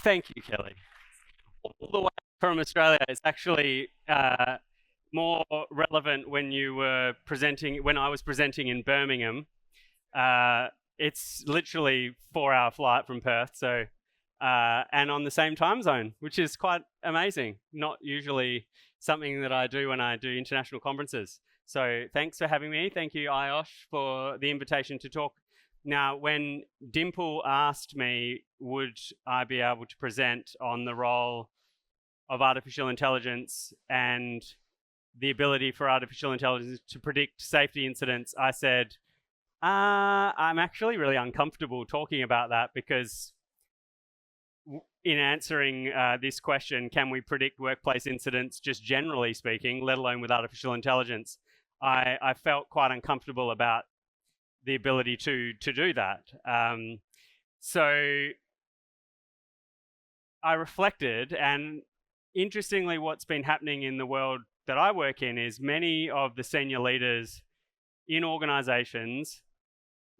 Thank you, Kelly. All the way from Australia is actually more relevant when I was presenting in Birmingham. It's literally 4-hour flight from Perth, so and on the same time zone, which is quite amazing. Not usually something that I do when I do international conferences. So thanks for having me. Thank you, IOSH, for the invitation to talk. Now, when Dimple asked me, would I be able to present on the role of artificial intelligence and the ability for artificial intelligence to predict safety incidents, I said, I'm actually really uncomfortable talking about that because in answering this question, can we predict workplace incidents just generally speaking, let alone with artificial intelligence, I felt quite uncomfortable about the ability to do that. So I reflected, and interestingly, what's been happening in the world that I work in is many of the senior leaders in organizations,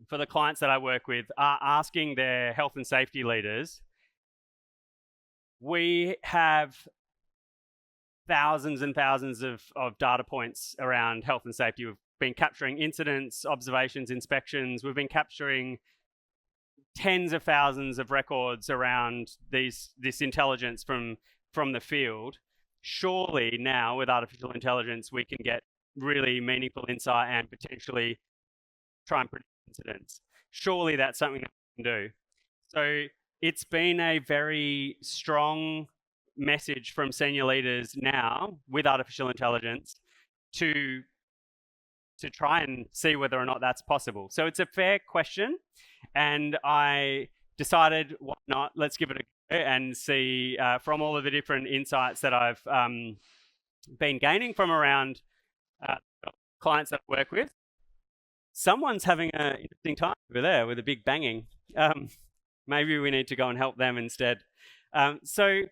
for the clients that I work with, are asking their health and safety leaders, we have thousands and thousands of data points around health and safety. We've been capturing incidents, observations, inspections. We've been capturing tens of thousands of records around this intelligence from the field. Surely now with artificial intelligence, we can get really meaningful insight and potentially try and predict incidents. Surely that's something that we can do. So it's been a very strong message from senior leaders now with artificial intelligence to try and see whether or not that's possible. So it's a fair question, and I decided, why not, let's give it a go and see from all of the different insights that I've been gaining from around clients that I work with. Someone's having an interesting time over there with a big banging. Maybe we need to go and help them instead. So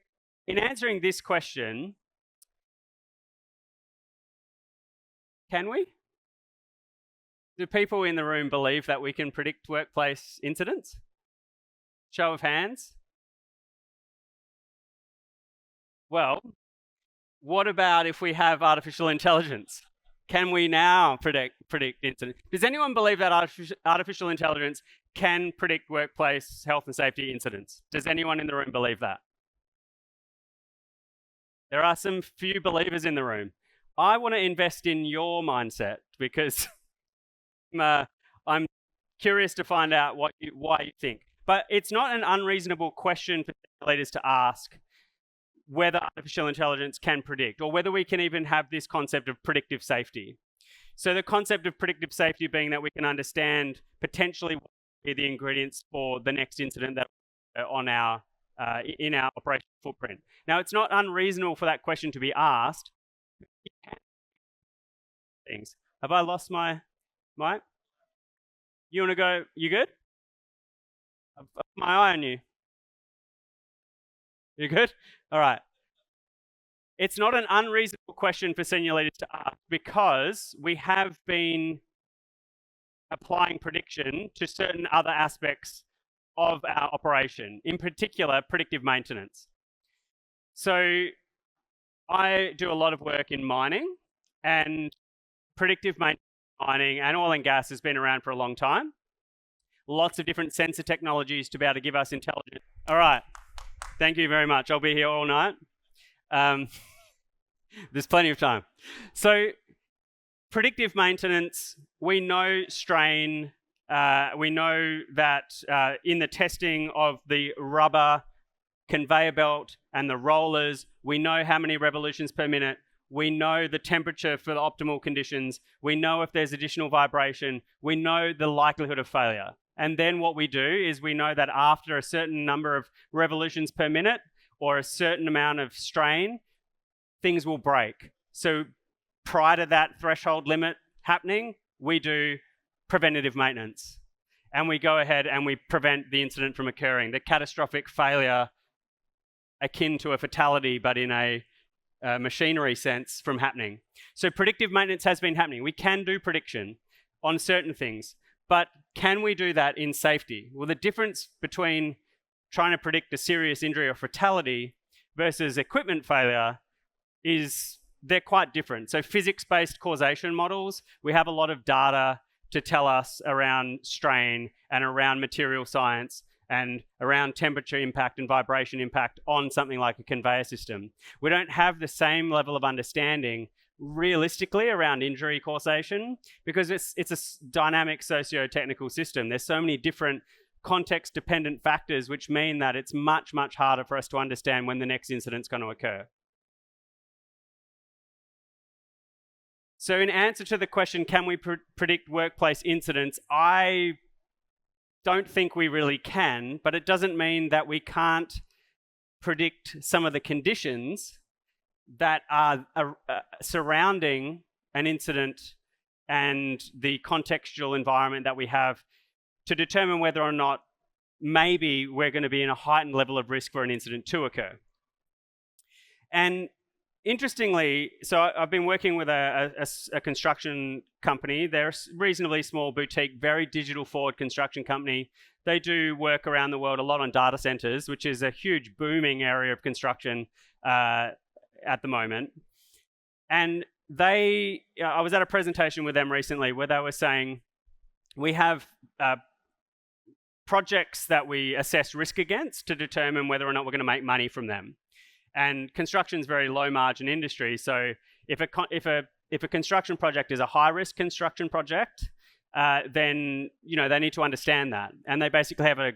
in answering this question, can we? Do people in the room believe that we can predict workplace incidents? Show of hands. Well, what about if we have artificial intelligence? Can we now predict incidents? Does anyone believe that artificial intelligence can predict workplace health and safety incidents? Does anyone in the room believe that? There are some few believers in the room. I want to invest in your mindset because I'm curious to find out why you think. But it's not an unreasonable question for leaders to ask whether artificial intelligence can predict, or whether we can even have this concept of predictive safety. So the concept of predictive safety being that we can understand potentially what are the ingredients for the next incident that on our in our operational footprint. Now, it's not unreasonable for that question to be asked. Things. Have I lost my mic? You want to go? You good? I've got my eye on you. You good? All right. It's not an unreasonable question for senior leaders to ask because we have been applying prediction to certain other aspects of our operation, in particular, predictive maintenance. So I do a lot of work in mining, and predictive maintenance mining and oil and gas has been around for a long time. Lots of different sensor technologies to be able to give us intelligence. All right. Thank you very much. I'll be here all night. There's plenty of time. So predictive maintenance, we know strain. We know that in the testing of the rubber conveyor belt and the rollers, we know how many revolutions per minute. We know the temperature for the optimal conditions. We know if there's additional vibration. We know the likelihood of failure. And then what we do is we know that after a certain number of revolutions per minute or a certain amount of strain, things will break. So prior to that threshold limit happening, we do preventative maintenance. And we go ahead and we prevent the incident from occurring, the catastrophic failure akin to a fatality, but in a machinery sense from happening. So predictive maintenance has been happening. We can do prediction on certain things, but can we do that in safety? Well, the difference between trying to predict a serious injury or fatality versus equipment failure they're quite different. So physics-based causation models, we have a lot of data to tell us around strain and around material science and around temperature impact and vibration impact on something like a conveyor system. We don't have the same level of understanding realistically around injury causation because it's a dynamic socio-technical system. There's so many different context-dependent factors which mean that it's much, much harder for us to understand when the next incident's going to occur. So in answer to the question, can we predict workplace incidents? I don't think we really can, but it doesn't mean that we can't predict some of the conditions that are surrounding an incident and the contextual environment that we have to determine whether or not maybe we're going to be in a heightened level of risk for an incident to occur. And interestingly, so I've been working with a construction company. They're a reasonably small boutique, very digital forward construction company. They do work around the world a lot on data centers, which is a huge booming area of construction at the moment. And I was at a presentation with them recently where they were saying, we have projects that we assess risk against to determine whether or not we're going to make money from them. And construction is a very low margin industry. So if a construction project is a high risk construction project, then they need to understand that. And they basically have a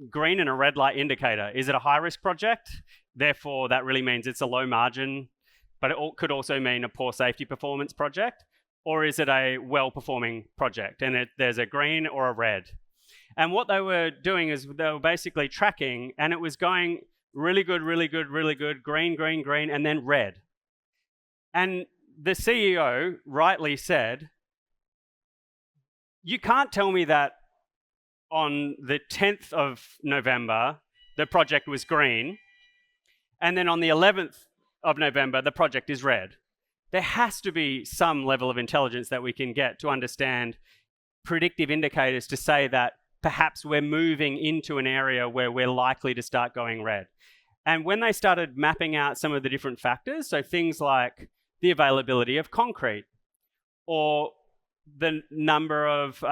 green and a red light indicator. Is it a high risk project? Therefore, that really means it's a low margin, but it could also mean a poor safety performance project. Or is it a well-performing project? And there's a green or a red. And what they were doing is they were basically tracking, and it was going really good, really good, really good, green, green, green, and then red. And the CEO rightly said, you can't tell me that on the 10th of November, the project was green, and then on the 11th of November, the project is red. There has to be some level of intelligence that we can get to understand predictive indicators to say that perhaps we're moving into an area where we're likely to start going red. And when they started mapping out some of the different factors, so things like the availability of concrete or the number of,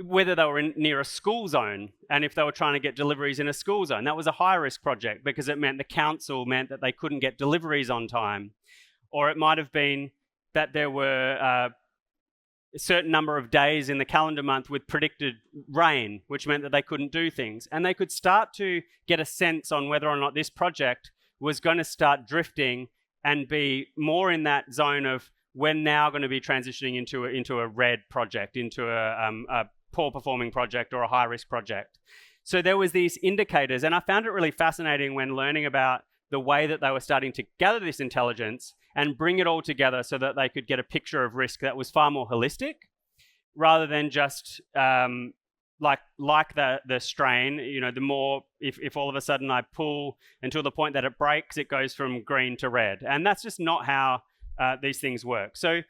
whether they were near a school zone and if they were trying to get deliveries in a school zone, that was a high risk project because it meant the council meant that they couldn't get deliveries on time. Or it might have been that there were a certain number of days in the calendar month with predicted rain, which meant that they couldn't do things. And they could start to get a sense on whether or not this project was going to start drifting and be more in that zone of we're now going to be transitioning into a red project, into a poor performing project or a high risk project. So there was these indicators, and I found it really fascinating when learning about the way that they were starting to gather this intelligence and bring it all together so that they could get a picture of risk that was far more holistic rather than just like the strain, the more, if all of a sudden I pull until the point that it breaks, it goes from green to red. And that's just not how these things work. So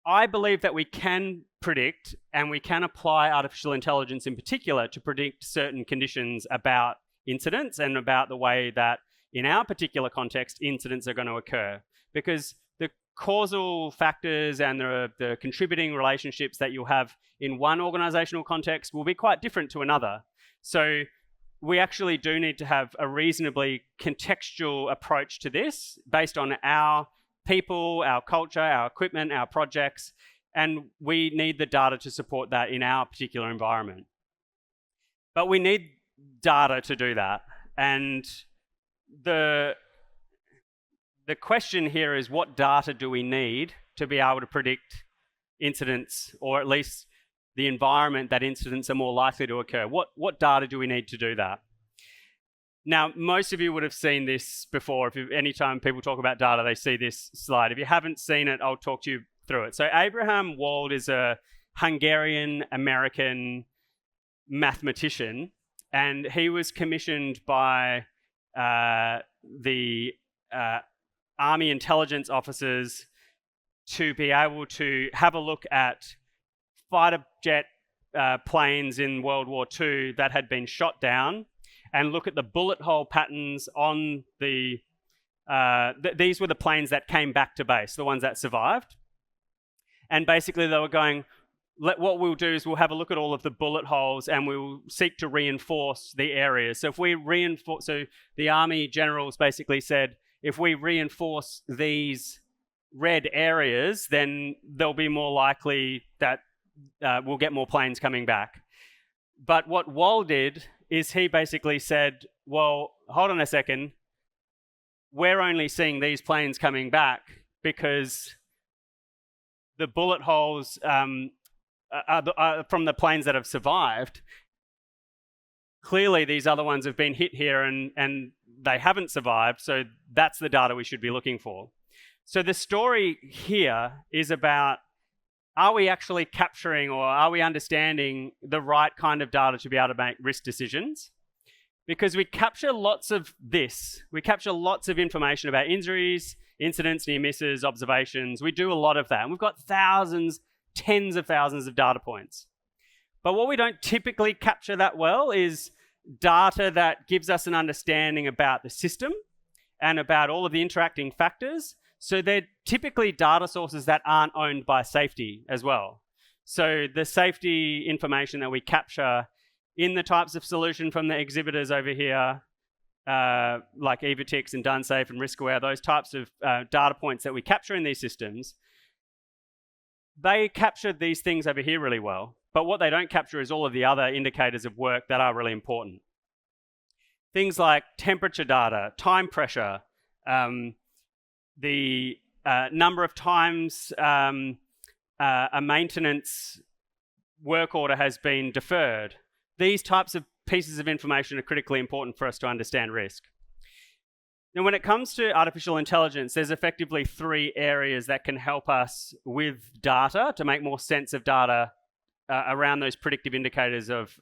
I believe that we can predict and we can apply artificial intelligence in particular to predict certain conditions about incidents and about the way that in our particular context, incidents are going to occur, because the causal factors and the contributing relationships that you'll have in one organizational context will be quite different to another. So we actually do need to have a reasonably contextual approach to this based on our people, our culture, our equipment, our projects, and we need the data to support that in our particular environment. But we need data to do that. And the question here is, what data do we need to be able to predict incidents, or at least the environment that incidents are more likely to occur? What data do we need to do that? Now, most of you would have seen this before. Anytime people talk about data, they see this slide. If you haven't seen it, I'll talk to you through it. So Abraham Wald is a Hungarian-American mathematician, and he was commissioned by the Army intelligence officers to be able to have a look at fighter jet planes in World War II that had been shot down and look at the bullet hole patterns on the... these were the planes that came back to base, the ones that survived. And basically they were going, what we'll do is we'll have a look at all of the bullet holes and we'll seek to reinforce the areas. So if we reinforce... So the army generals basically said, if we reinforce these red areas, then they'll be more likely that we'll get more planes coming back. But what Wall did is he basically said, well, hold on a second, we're only seeing these planes coming back because the bullet holes are from the planes that have survived. Clearly these other ones have been hit here and they haven't survived, so that's the data we should be looking for. So the story here is about, are we actually capturing or are we understanding the right kind of data to be able to make risk decisions? Because we capture lots of this. We capture lots of information about injuries, incidents, near misses, observations. We do a lot of that. And we've got thousands, tens of thousands of data points. But what we don't typically capture that well is data that gives us an understanding about the system and about all of the interacting factors. So they're typically data sources that aren't owned by safety as well. So the safety information that we capture in the types of solution from the exhibitors over here, like Evotix and DoneSafe and RiskAware, those types of data points that we capture in these systems, they captured these things over here really well. But what they don't capture is all of the other indicators of work that are really important. Things like temperature data, time pressure, the number of times a maintenance work order has been deferred. These types of pieces of information are critically important for us to understand risk. Now, when it comes to artificial intelligence, there's effectively 3 areas that can help us with data to make more sense of data around those predictive indicators of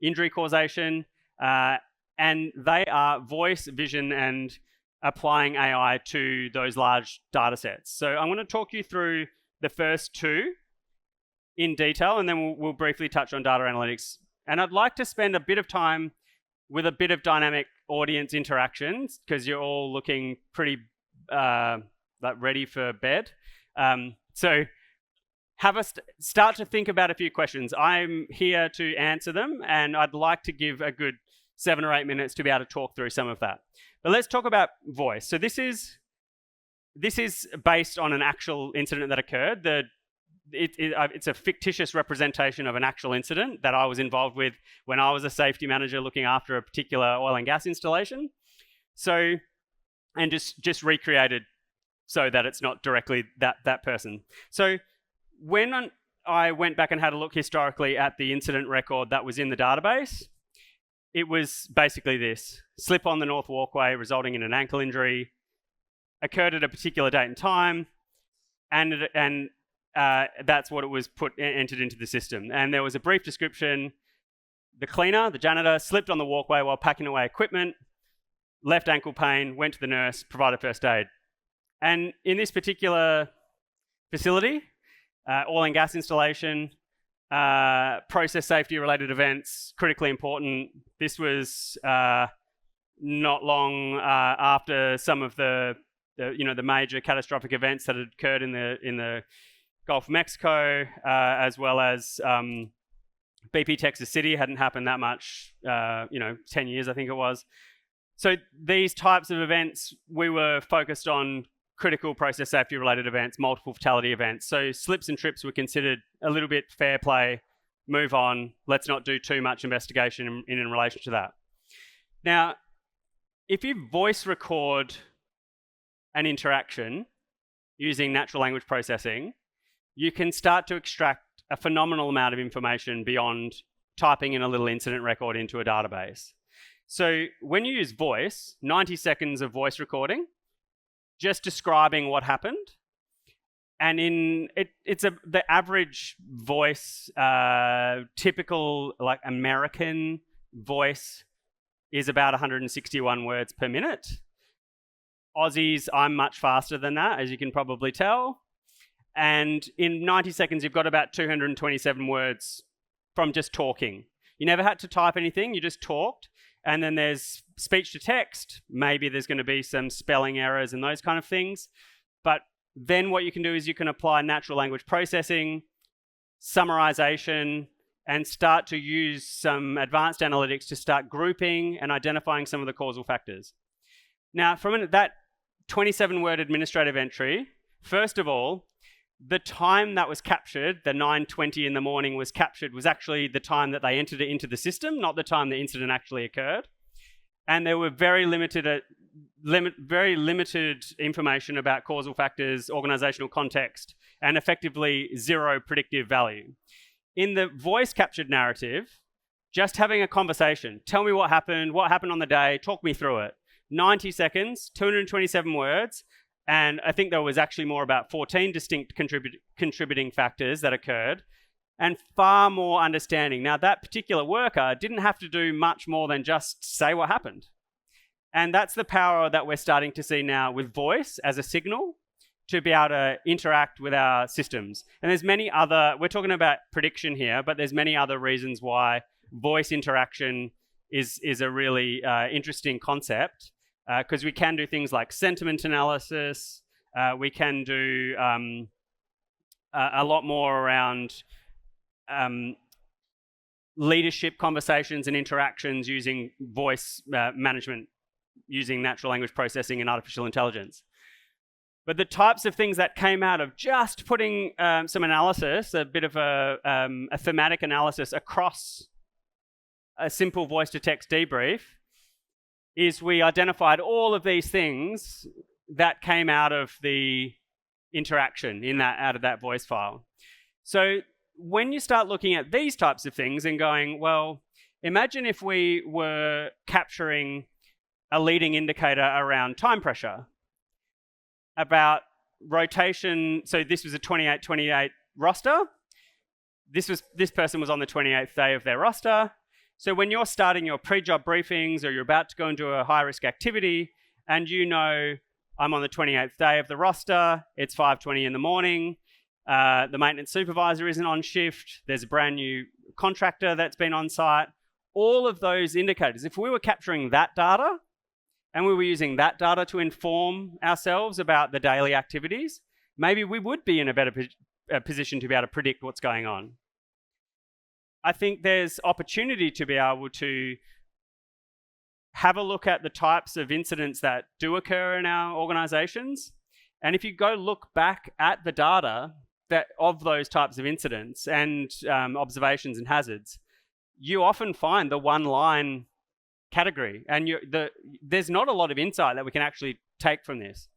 injury causation. And they are voice, vision, and applying AI to those large data sets. So I'm going to talk you through the first 2 in detail, and then we'll briefly touch on data analytics. And I'd like to spend a bit of time with a bit of dynamic audience interactions, because you're all looking pretty like ready for bed. So have us start to think about a few questions. I'm here to answer them, and I'd like to give a good 7 or 8 minutes to be able to talk through some of that. But let's talk about voice. So this is based on an actual incident that occurred. It's a fictitious representation of an actual incident that I was involved with when I was a safety manager looking after a particular oil and gas installation. So, and just recreated so that it's not directly that person. So when I went back and had a look historically at the incident record that was in the database, it was basically this: slip on the north walkway resulting in an ankle injury, occurred at a particular date and time, and that's what it was entered into the system. And there was a brief description. The cleaner, the janitor, slipped on the walkway while packing away equipment, left ankle pain, went to the nurse, provided first aid. And in this particular facility, oil and gas installation, process safety related events, critically important. This was not long after some of the major catastrophic events that had occurred in the Gulf of Mexico, as well as BP Texas City hadn't happened that much, 10 years I think it was. So these types of events, we were focused on critical process safety related events, multiple fatality events. So slips and trips were considered a little bit fair play, move on, let's not do too much investigation in relation to that. Now, if you voice record an interaction using natural language processing, you can start to extract a phenomenal amount of information beyond typing in a little incident record into a database. So when you use voice, 90 seconds of voice recording, just describing what happened. And the average voice, typical like American voice is about 161 words per minute. Aussies, I'm much faster than that, as you can probably tell. And in 90 seconds, you've got about 227 words from just talking. You never had to type anything, you just talked. And then there's speech to text. Maybe there's going to be some spelling errors and those kind of things. But then what you can do is you can apply natural language processing, summarization, and start to use some advanced analytics to start grouping and identifying some of the causal factors. Now, from that 27-word administrative entry, first of all, the time that was captured, the 9:20 in the morning was captured, was actually the time that they entered it into the system, not the time the incident actually occurred. And there were very limited information about causal factors, organizational context, and effectively zero predictive value. In the voice captured narrative, just having a conversation, tell me what happened on the day, talk me through it. 90 seconds, 227 words, and I think there was actually more about 14 distinct contributing factors that occurred, and far more understanding. Now, that particular worker didn't have to do much more than just say what happened. And that's the power that we're starting to see now with voice as a signal to be able to interact with our systems. And there's many other, we're talking about prediction here, but there's many other reasons why voice interaction is a really interesting concept. Because we can do things like sentiment analysis, we can do a lot more around leadership conversations and interactions using voice management, using natural language processing and artificial intelligence. But the types of things that came out of just putting some analysis, a bit of a thematic analysis across a simple voice-to-text debrief, is we identified all of these things that came out of the interaction out of that voice file. So when you start looking at these types of things and going, well, imagine if we were capturing a leading indicator around time pressure, about rotation. So this was a 28-28 roster. This person was on the 28th day of their roster. So when you're starting your pre-job briefings or you're about to go into a high-risk activity and you know I'm on the 28th day of the roster, it's 5:20 in the morning, the maintenance supervisor isn't on shift, there's a brand new contractor that's been on site, all of those indicators, if we were capturing that data and we were using that data to inform ourselves about the daily activities, maybe we would be in a better position to be able to predict what's going on. I think there's opportunity to be able to have a look at the types of incidents that do occur in our organizations. And if you go look back at the data of those types of incidents and observations and hazards, you often find the one-line category. And there's not a lot of insight that we can actually take from this.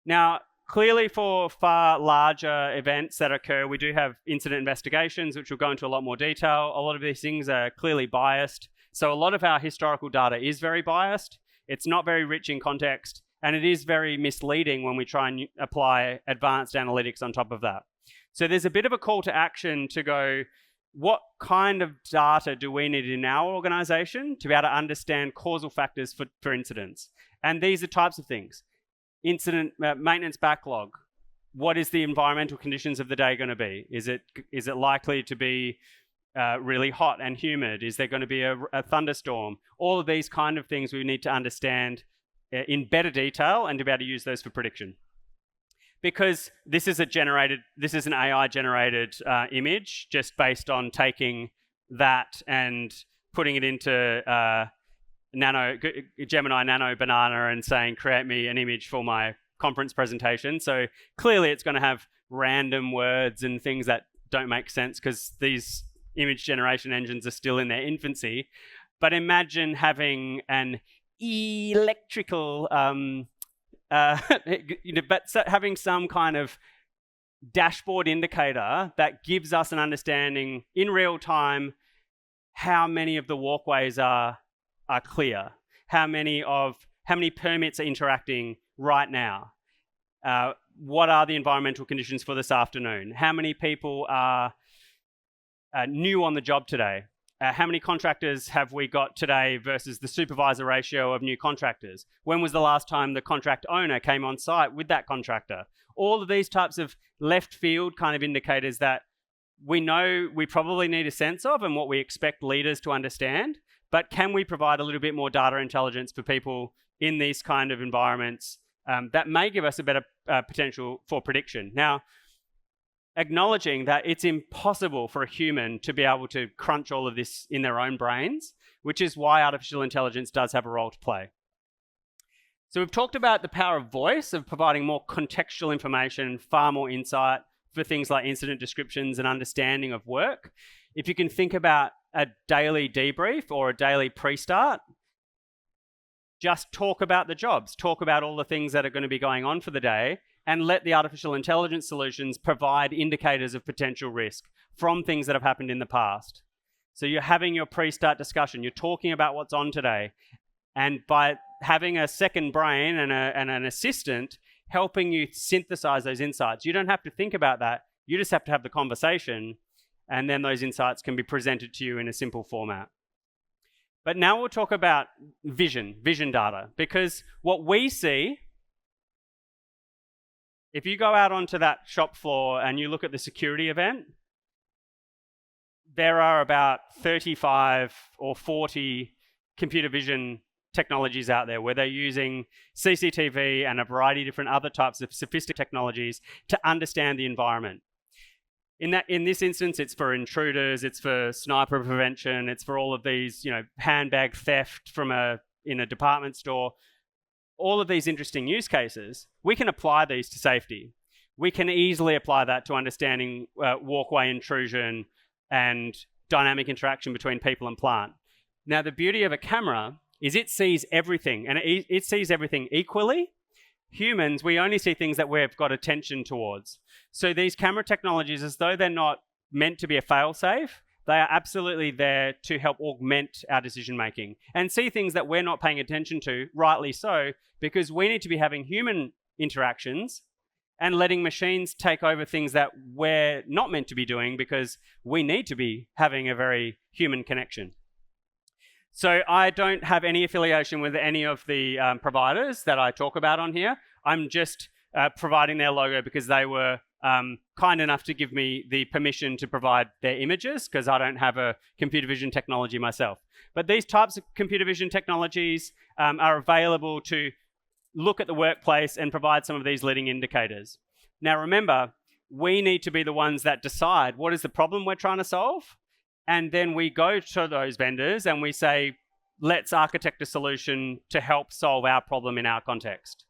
Now, clearly, for far larger events that occur, we do have incident investigations, which will go into a lot more detail. A lot of these things are clearly biased. So a lot of our historical data is very biased. It's not very rich in context, and it is very misleading when we try and apply advanced analytics on top of that. So there's a bit of a call to action to go, what kind of data do we need in our organization to be able to understand causal factors for incidents? And these are types of things. Incident maintenance backlog. What is the environmental conditions of the day going to be? Is it likely to be really hot and humid? Is there going to be a thunderstorm? All of these kind of things we need to understand in better detail and to be able to use those for prediction. Because this is an AI generated image just based on taking that and putting it into Gemini Nano Banana and saying, create me an image for my conference presentation. So clearly it's going to have random words and things that don't make sense because these image generation engines are still in their infancy. But imagine having an electrical, having some kind of dashboard indicator that gives us an understanding in real time how many of the walkways are clear, how many permits are interacting right now, what are the environmental conditions for this afternoon, how many people are new on the job today, how many contractors have we got today versus the supervisor ratio of new contractors, when was the last time the contract owner came on site with that contractor. All of these types of left field kind of indicators that we know we probably need a sense of and what we expect leaders to understand, but can we provide a little bit more data intelligence for people in these kind of environments that may give us a better potential for prediction? Now, acknowledging that it's impossible for a human to be able to crunch all of this in their own brains, which is why artificial intelligence does have a role to play. So we've talked about the power of voice, of providing more contextual information, far more insight for things like incident descriptions and understanding of work. If you can think about a daily debrief or a daily pre-start, just talk about the jobs, talk about all the things that are going to be going on for the day, and let the artificial intelligence solutions provide indicators of potential risk from things that have happened in the past. So you're having your pre-start discussion, you're talking about what's on today, and by having a second brain and an assistant helping you synthesize those insights, you don't have to think about that, you just have to have the conversation, and then those insights can be presented to you in a simple format. But now we'll talk about vision data, because what we see, if you go out onto that shop floor and you look at the security event, there are about 35 or 40 computer vision technologies out there where they're using CCTV and a variety of different other types of sophisticated technologies to understand the environment. In this instance, it's for intruders, it's for sniper prevention, it's for all of these, handbag theft in a department store. All of these interesting use cases, we can apply these to safety. We can easily apply that to understanding walkway intrusion and dynamic interaction between people and plant. Now, the beauty of a camera is it sees everything, and it sees everything equally. Humans, we only see things that we've got attention towards. So these camera technologies, as though they're not meant to be a fail-safe, they are absolutely there to help augment our decision-making and see things that we're not paying attention to, rightly so, because we need to be having human interactions and letting machines take over things that we're not meant to be doing because we need to be having a very human connection. So I don't have any affiliation with any of the providers that I talk about on here. I'm just providing their logo because they were kind enough to give me the permission to provide their images, because I don't have a computer vision technology myself. But these types of computer vision technologies are available to look at the workplace and provide some of these leading indicators. Now remember, we need to be the ones that decide what is the problem we're trying to solve. And then we go to those vendors and we say, let's architect a solution to help solve our problem in our context.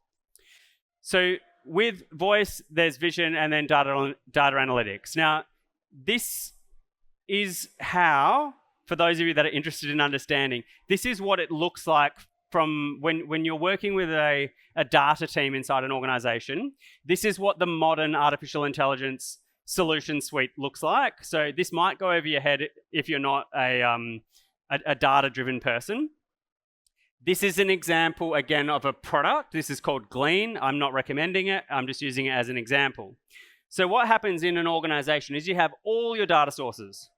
So with voice, there's vision, and then data analytics. Now, this is how, for those of you that are interested in understanding, this is what it looks like from when you're working with a data team inside an organization. This is what the modern artificial intelligence solution suite looks like. So this might go over your head if you're not a data-driven person. This is an example, again, of a product. This is called Glean. I'm not recommending it. I'm just using it as an example. So what happens in an organization is you have all your data sources.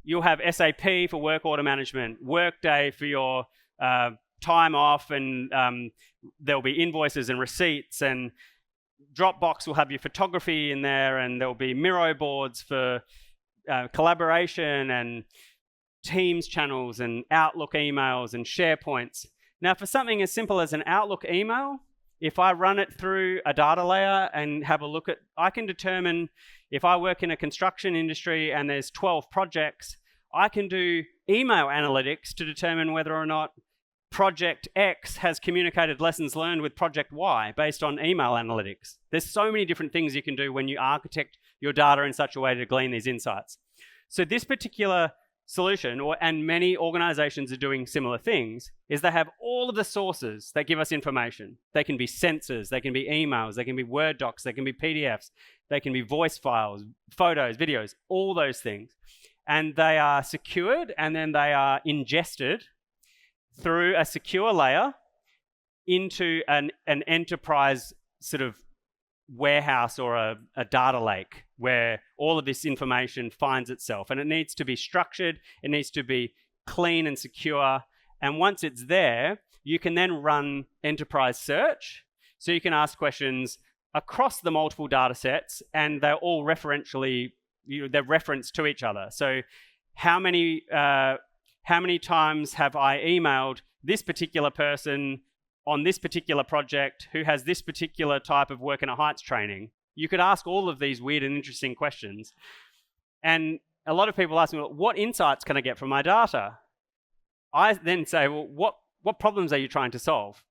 You'll have SAP for work order management, Workday for your time off, and there'll be invoices and receipts, and Dropbox will have your photography in there, and there'll be Miro boards for collaboration, and Teams channels, and Outlook emails, and SharePoints. Now, for something as simple as an Outlook email, if I run it through a data layer and have a look at, I can determine if I work in a construction industry and there's 12 projects, I can do email analytics to determine whether or not Project X has communicated lessons learned with Project Y based on email analytics. There's so many different things you can do when you architect your data in such a way to glean these insights. So this particular solution, and many organizations are doing similar things, is they have all of the sources that give us information. They can be sensors, they can be emails, they can be Word docs, they can be PDFs, they can be voice files, photos, videos, all those things. And they are secured, and then they are ingested through a secure layer into an enterprise sort of warehouse or a data lake where all of this information finds itself. And it needs to be structured, it needs to be clean and secure. And once it's there, you can then run enterprise search. So you can ask questions across the multiple data sets, and they're all referentially they're referenced to each other. So how many times have I emailed this particular person on this particular project who has this particular type of working at heights training? You could ask all of these weird and interesting questions. And a lot of people ask me, well, what insights can I get from my data? I then say, well, what problems are you trying to solve?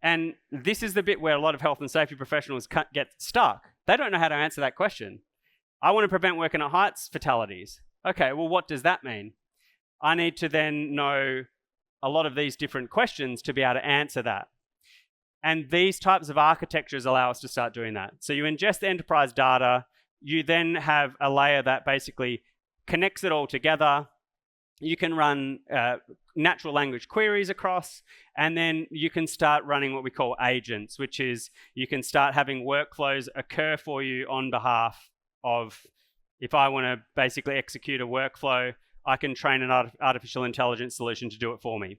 And this is the bit where a lot of health and safety professionals get stuck. They don't know how to answer that question. I want to prevent working at heights fatalities. Okay, well, what does that mean? I need to then know a lot of these different questions to be able to answer that. And these types of architectures allow us to start doing that. So you ingest the enterprise data, you then have a layer that basically connects it all together. You can run natural language queries across, and then you can start running what we call agents, which is you can start having workflows occur for you on behalf of, if I want to basically execute a workflow, I can train an artificial intelligence solution to do it for me.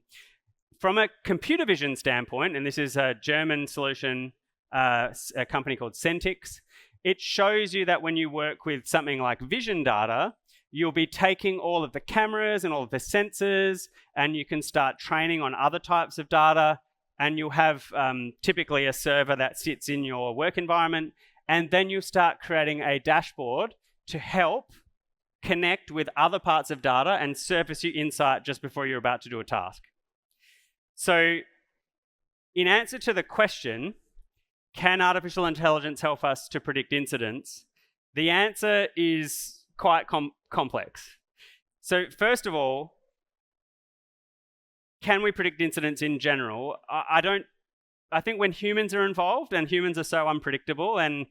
From a computer vision standpoint, and this is a German solution, a company called Centix, it shows you that when you work with something like vision data, you'll be taking all of the cameras and all of the sensors, and you can start training on other types of data, and you'll have typically a server that sits in your work environment, and then you'll start creating a dashboard to help connect with other parts of data and surface you insight just before you're about to do a task. So in answer to the question, can artificial intelligence help us to predict incidents? The answer is quite complex. So first of all, can we predict incidents in general? I think when humans are involved, and humans are so unpredictable, and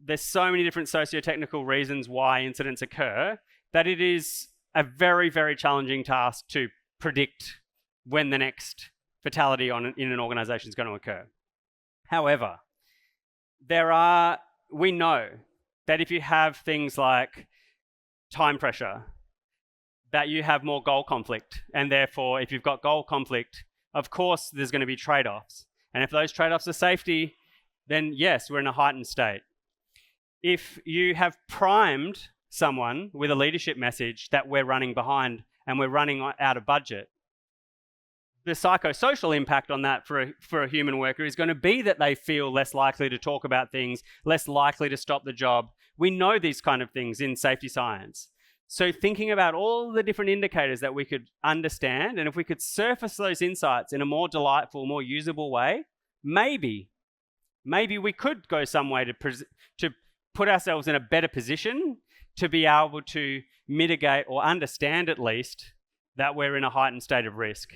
there's so many different socio-technical reasons why incidents occur, that it is a very, very challenging task to predict when the next fatality in an organization is going to occur. However, we know that if you have things like time pressure, that you have more goal conflict. And therefore, if you've got goal conflict, of course, there's going to be trade-offs. And if those trade-offs are safety, then yes, we're in a heightened state. If you have primed someone with a leadership message that we're running behind and we're running out of budget, the psychosocial impact on that for a human worker is going to be that they feel less likely to talk about things, less likely to stop the job. We know these kind of things in safety science. So thinking about all the different indicators that we could understand, and if we could surface those insights in a more delightful, more usable way, maybe we could go some way to put ourselves in a better position to be able to mitigate or understand at least that we're in a heightened state of risk.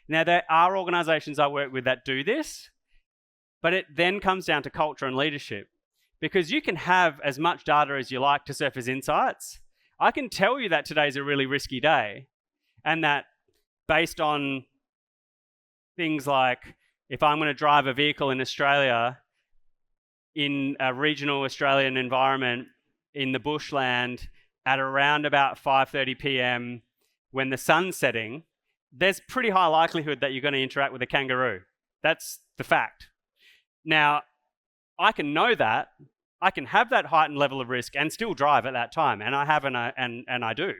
Now, there are organizations I work with that do this, but it then comes down to culture and leadership, because you can have as much data as you like to surface insights. I can tell you that today's a really risky day, and that based on things like, if I'm going to drive a vehicle in Australia, in a regional Australian environment, in the bushland, at around about 5:30 p.m, when the sun's setting, there's pretty high likelihood that you're going to interact with a kangaroo. That's the fact. Now, I can know that. I can have that heightened level of risk and still drive at that time, and I have, and I do.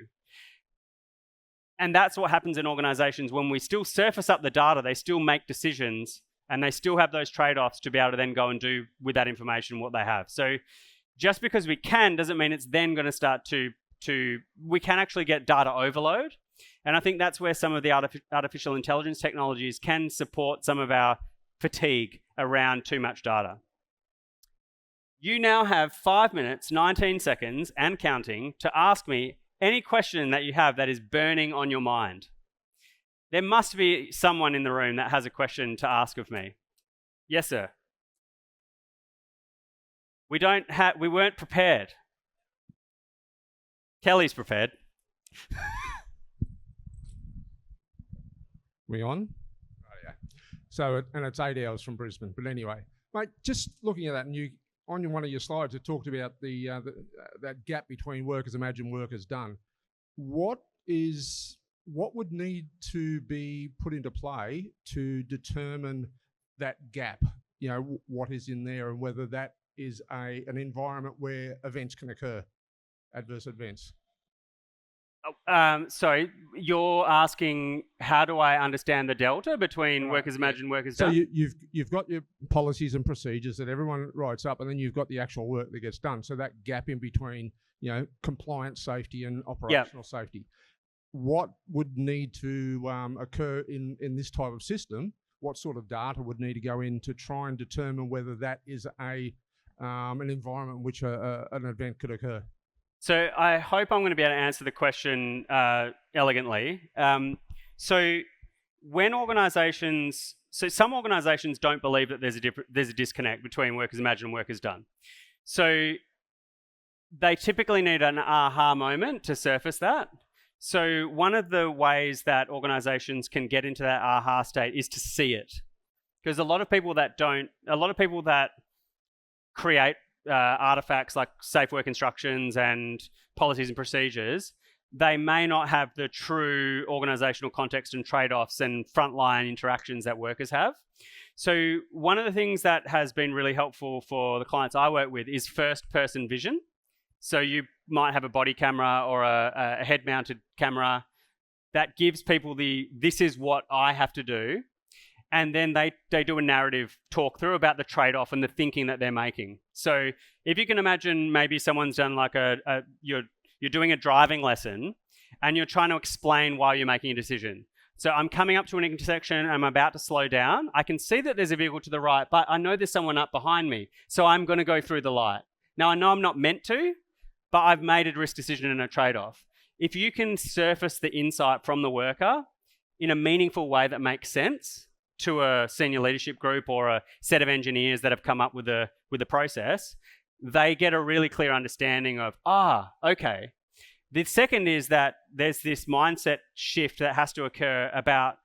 And that's what happens in organizations when we still surface up the data. They still make decisions, and they still have those trade-offs to be able to then go and do with that information what they have. So just because we can doesn't mean it's then going to start we can actually get data overload. And I think that's where some of the artificial intelligence technologies can support some of our fatigue around too much data. You now have 5 minutes, 19 seconds, and counting to ask me any question that you have that is burning on your mind. There must be someone in the room that has a question to ask of me. Yes, sir. We weren't prepared. Kelly's prepared. We on? Oh, yeah. So, and it's 8 hours from Brisbane. But anyway, mate, just looking at that, and you on one of your slides, it talked about that gap between work as imagined, work as done. What would need to be put into play to determine that gap? You know, what is in there, and whether that is an environment where events can occur? adverse events? Sorry, you're asking how do I understand the delta between Right, workers yeah. imagined, workers So done? you've got your policies and procedures that everyone writes up, and then you've got the actual work that gets done. So that gap in between, compliance safety and operational safety. What would need to occur in this type of system? What sort of data would need to go in to try and determine whether that is an environment in which an event could occur? So I hope I'm going to be able to answer the question elegantly. So when organisations, some organisations don't believe that there's a disconnect between workers imagined and workers done. So they typically need an aha moment to surface that. So one of the ways that organisations can get into that aha state is to see it, because a lot of people that create artifacts like safe work instructions and policies and procedures, they may not have the true organizational context and trade-offs and frontline interactions that workers have. So one of the things that has been really helpful for the clients I work with is first-person vision. So you might have a body camera or a head-mounted camera that gives people this is what I have to do. And then they do a narrative talk through about the trade-off and the thinking that they're making. So if you can imagine, maybe someone's done like you're doing a driving lesson and you're trying to explain why you're making a decision. So I'm coming up to an intersection and I'm about to slow down. I can see that there's a vehicle to the right, but I know there's someone up behind me. So I'm going to go through the light. Now I know I'm not meant to, but I've made a risk decision and a trade-off. If you can surface the insight from the worker in a meaningful way that makes sense to a senior leadership group or a set of engineers that have come up with the process, they get a really clear understanding of, okay. The second is that there's this mindset shift that has to occur about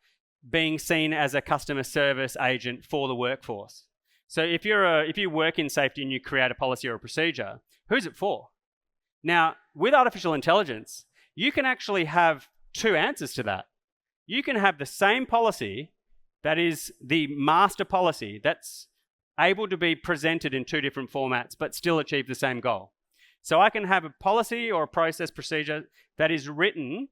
being seen as a customer service agent for the workforce. So if you work in safety and you create a policy or a procedure, who's it for? Now, with artificial intelligence, you can actually have two answers to that. You can have the same policy that is the master policy that's able to be presented in two different formats but still achieve the same goal. So I can have a policy or a process procedure that is written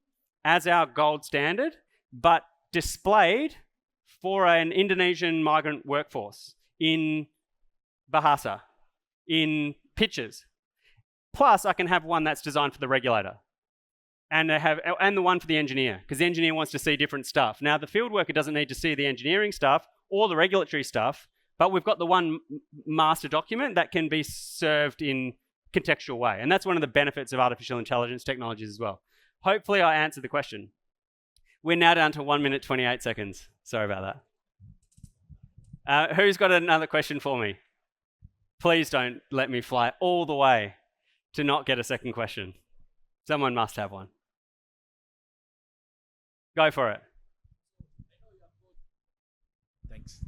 as our gold standard but displayed for an Indonesian migrant workforce in Bahasa, in pictures. Plus, I can have one that's designed for the regulator. And the one for the engineer, because the engineer wants to see different stuff. Now, the field worker doesn't need to see the engineering stuff or the regulatory stuff, but we've got the one master document that can be served in contextual way. And that's one of the benefits of artificial intelligence technologies as well. Hopefully, I answered the question. We're now down to 1 minute, 28 seconds. Sorry about that. Who's got another question for me? Please don't let me fly all the way to not get a second question. Someone must have one. Go for it.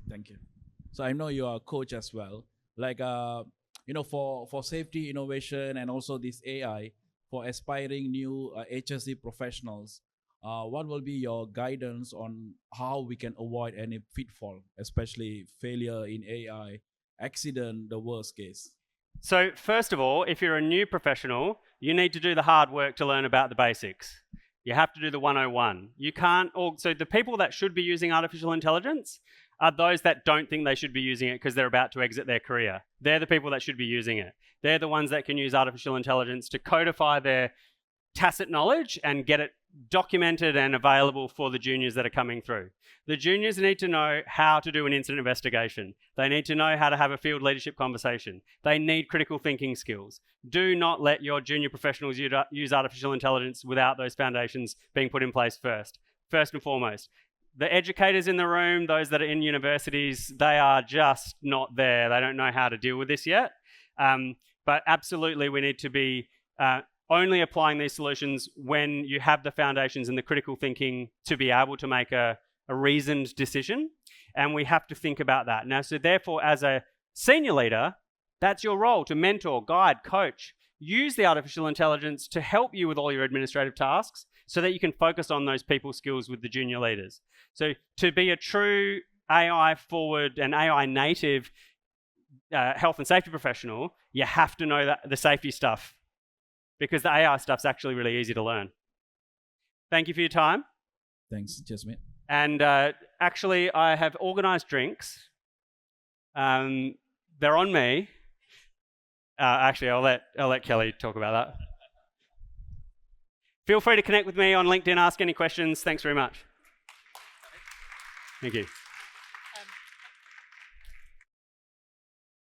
Thank you. So I know you are a coach as well. Like, for safety innovation and also this AI, for aspiring new HSE professionals, what will be your guidance on how we can avoid any pitfall, especially failure in AI, accident, the worst case? So first of all, if you're a new professional, you need to do the hard work to learn about the basics. You have to do the 101. You can't, so the people that should be using artificial intelligence are those that don't think they should be using it because they're about to exit their career. They're the people that should be using it. They're the ones that can use artificial intelligence to codify their tacit knowledge and get it documented and available for the juniors that are coming through. The juniors need to know how to do an incident investigation. They need to know how to have a field leadership conversation. They need critical thinking skills. Do not let your junior professionals use artificial intelligence without those foundations being put in place first and foremost. The educators in the room, those that are in universities, they are just not there. They don't know how to deal with this yet. But absolutely, we need to be only applying these solutions when you have the foundations and the critical thinking to be able to make a reasoned decision. And we have to think about that. Now, so therefore, as a senior leader, that's your role, to mentor, guide, coach. Use the artificial intelligence to help you with all your administrative tasks so that you can focus on those people skills with the junior leaders. So to be a true AI forward and AI native health and safety professional, you have to know that the safety stuff because the AI stuff's actually really easy to learn. Thank you for your time. Thanks, cheers, mate. And actually, I have organized drinks. They're on me. Actually, I'll let Kelly talk about that. Feel free to connect with me on LinkedIn, ask any questions. Thanks very much. Thank you.